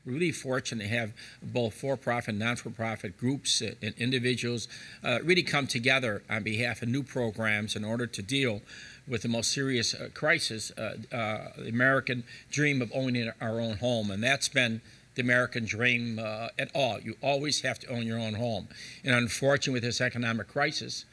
We're really fortunate to have both for-profit and non-for-profit groups and individuals really come together on behalf of new programs in order to deal with the most serious crisis, the American dream of owning our own home. And that's been the American dream at all. You always have to own your own home. And unfortunately, with this economic crisis,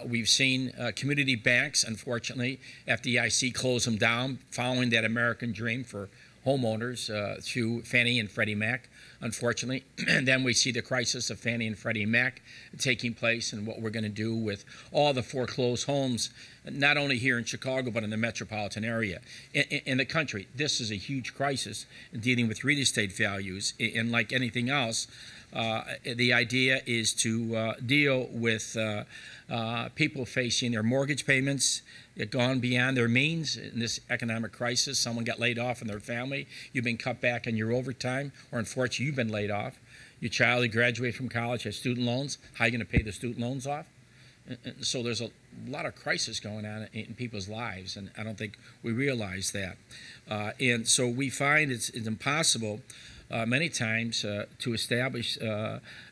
we've seen community banks, unfortunately, FDIC close them down following that American dream for homeowners through Fannie and Freddie Mac, unfortunately. And then we see the crisis of Fannie and Freddie Mac taking place and what we're going to do with all the foreclosed homes, not only here in Chicago, but in the metropolitan area. In the country, this is a huge crisis in dealing with real estate values. And like anything else, the idea is to deal with people facing their mortgage payments gone beyond their means in this economic crisis. Someone got laid off in their family. You've been cut back on your overtime, or unfortunately, you've been laid off. Your child graduated from college, has student loans. How are you going to pay the student loans off? And so there's a lot of crisis going on in people's lives, and I don't think we realize that. And so we find it's impossible many times to establish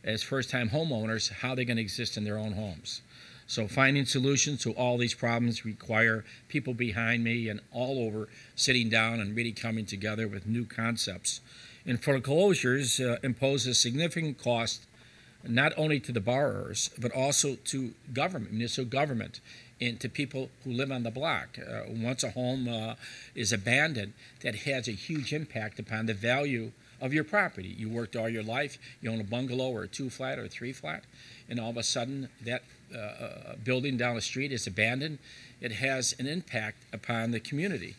as first-time homeowners how they're going to exist in their own homes. So finding solutions to all these problems require people behind me and all over sitting down and really coming together with new concepts. And foreclosures impose a significant cost not only to the borrowers, but also to government, municipal government, and to people who live on the block. Once a home is abandoned, that has a huge impact upon the value of your property. You worked all your life, you own a bungalow or a 2-flat or a 3-flat, and all of a sudden that building down the street is abandoned. It has an impact upon the community.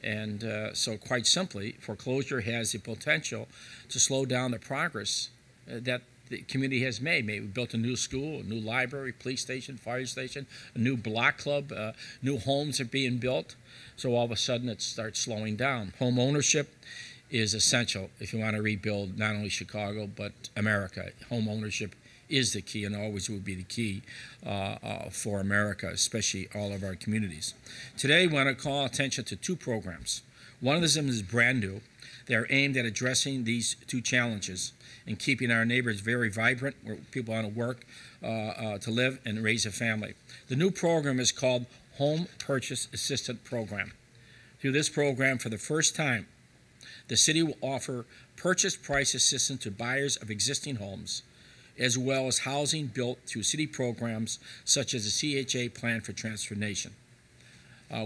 And so quite simply, foreclosure has the potential to slow down the progress that the community has made. Maybe we built a new school, a new library, police station, fire station, a new block club, new homes are being built. So all of a sudden it starts slowing down. Home ownership is essential if you want to rebuild not only Chicago but America. Home ownership is the key and always will be the key for America, especially all of our communities. Today we want to call attention to 2 programs. One of them is brand new. They are aimed at addressing these 2 challenges and keeping our neighborhoods very vibrant, where people want to work, to live and raise a family. The new program is called Home Purchase Assistance Program. Through this program, for the first time, the city will offer purchase price assistance to buyers of existing homes, as well as housing built through city programs such as the CHA Plan for Transformation.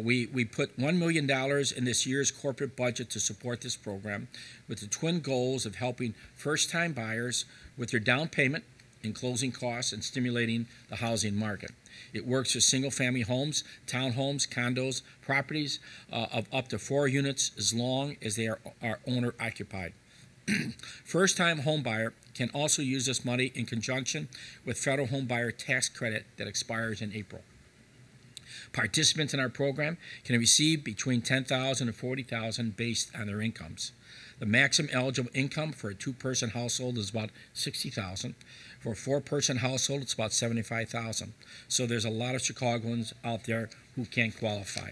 We put $1 million in this year's corporate budget to support this program with the twin goals of helping first-time buyers with their down payment and closing costs and stimulating the housing market. It works with single-family homes, townhomes, condos, properties of up to 4 units as long as they are owner-occupied. First-time home buyer can also use this money in conjunction with federal home buyer tax credit that expires in April. Participants in our program can receive between $10,000 and $40,000 based on their incomes. The maximum eligible income for a 2-person household is about $60,000. For a 4-person household, it's about $75,000. So there's a lot of Chicagoans out there who can qualify.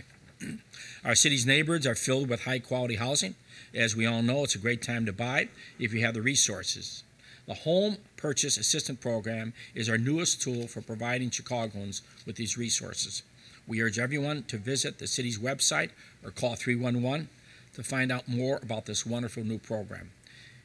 Our city's neighborhoods are filled with high-quality housing. As we all know, it's a great time to buy if you have the resources. The Home Purchase Assistance Program is our newest tool for providing Chicagoans with these resources. We urge everyone to visit the city's website or call 311 to find out more about this wonderful new program.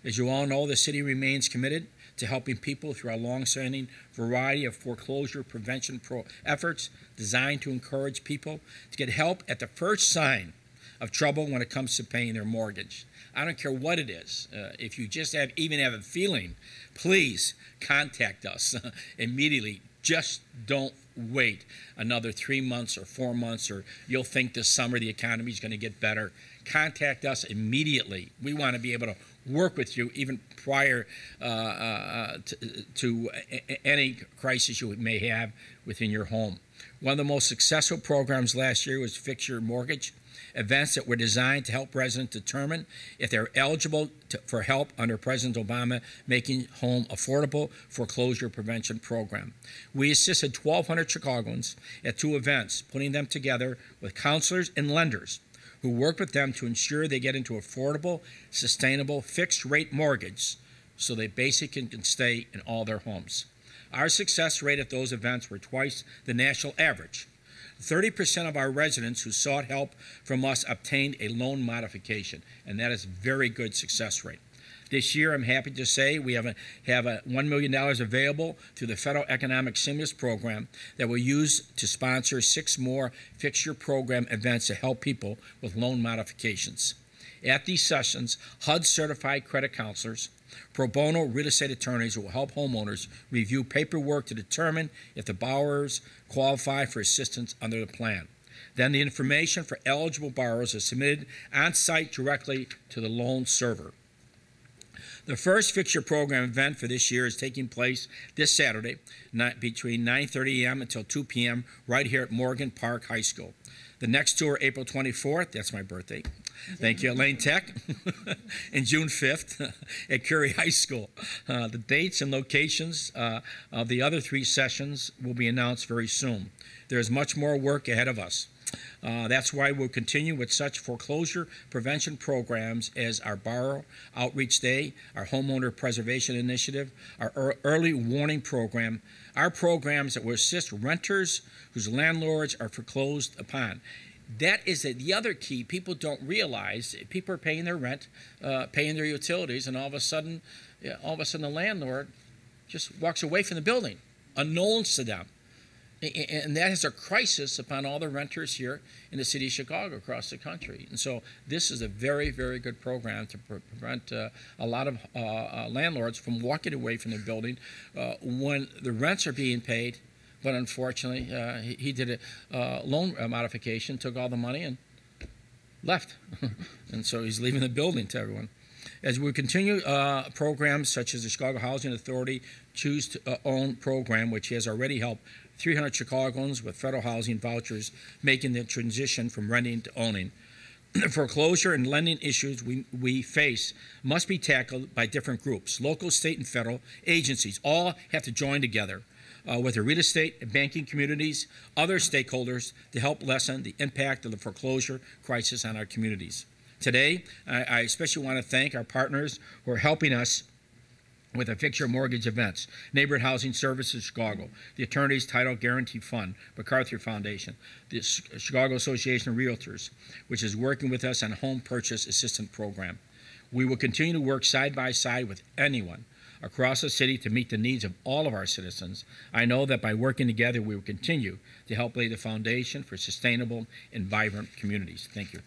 As you all know, the city remains committed to helping people through our long-standing variety of foreclosure prevention efforts designed to encourage people to get help at the first sign of trouble when it comes to paying their mortgage. I don't care what it is. If you just even have a feeling, please contact us immediately. Just don't wait another 3 months or 4 months, or you'll think this summer the economy is going to get better. Contact us immediately. We want to be able to work with you even prior to any crisis you may have within your home. One of the most successful programs last year was Fix Your Mortgage, events that were designed to help residents determine if they're eligible for help under President Obama Making Home Affordable Foreclosure Prevention Program. We assisted 1,200 Chicagoans at 2 events, putting them together with counselors and lenders who worked with them to ensure they get into affordable, sustainable, fixed-rate mortgage so they basically can stay in all their homes. Our success rate at those events were twice the national average. 30% of our residents who sought help from us obtained a loan modification, and that is a very good success rate. This year, I'm happy to say we have a $1 million available through the Federal Economic Stimulus Program that we'll use to sponsor 6 more fixture program events to help people with loan modifications. At these sessions, HUD-certified credit counselors, pro bono real estate attorneys will help homeowners review paperwork to determine if the borrowers qualify for assistance under the plan. Then the information for eligible borrowers is submitted on-site directly to the loan server. The first fixture program event for this year is taking place this Saturday between 9:30 a.m. until 2 p.m. right here at Morgan Park High School. The next two are April 24th, that's my birthday, thank you, at Lane Tech, and June 5th at Curry High School. The dates and locations of the other 3 sessions will be announced very soon. There is much more work ahead of us. That's why we'll continue with such foreclosure prevention programs as our Borrower Outreach Day, our Homeowner Preservation Initiative, our Early Warning Program, our programs that will assist renters whose landlords are foreclosed upon. That is the other key. People don't realize people are paying their rent, paying their utilities, and all of a sudden the landlord just walks away from the building, unknowns to them. And that is a crisis upon all the renters here in the city of Chicago across the country. And so this is a very, very good program to prevent a lot of landlords from walking away from the building when the rents are being paid. But unfortunately, he did a loan modification, took all the money, and left. And so he's leaving the building to everyone. As we continue programs such as the Chicago Housing Authority Choose to Own program, which has already helped 300 Chicagoans with federal housing vouchers making the transition from renting to owning. The foreclosure and lending issues we face must be tackled by different groups. Local, state, and federal agencies all have to join together with the real estate and banking communities, other stakeholders to help lessen the impact of the foreclosure crisis on our communities. Today, I especially want to thank our partners who are helping us with the fixture mortgage events, Neighborhood Housing Services Chicago, the Attorney's Title Guarantee Fund, MacArthur Foundation, the Chicago Association of Realtors, which is working with us on a home purchase assistance program. We will continue to work side by side with anyone across the city to meet the needs of all of our citizens. I know that by working together, we will continue to help lay the foundation for sustainable and vibrant communities. Thank you.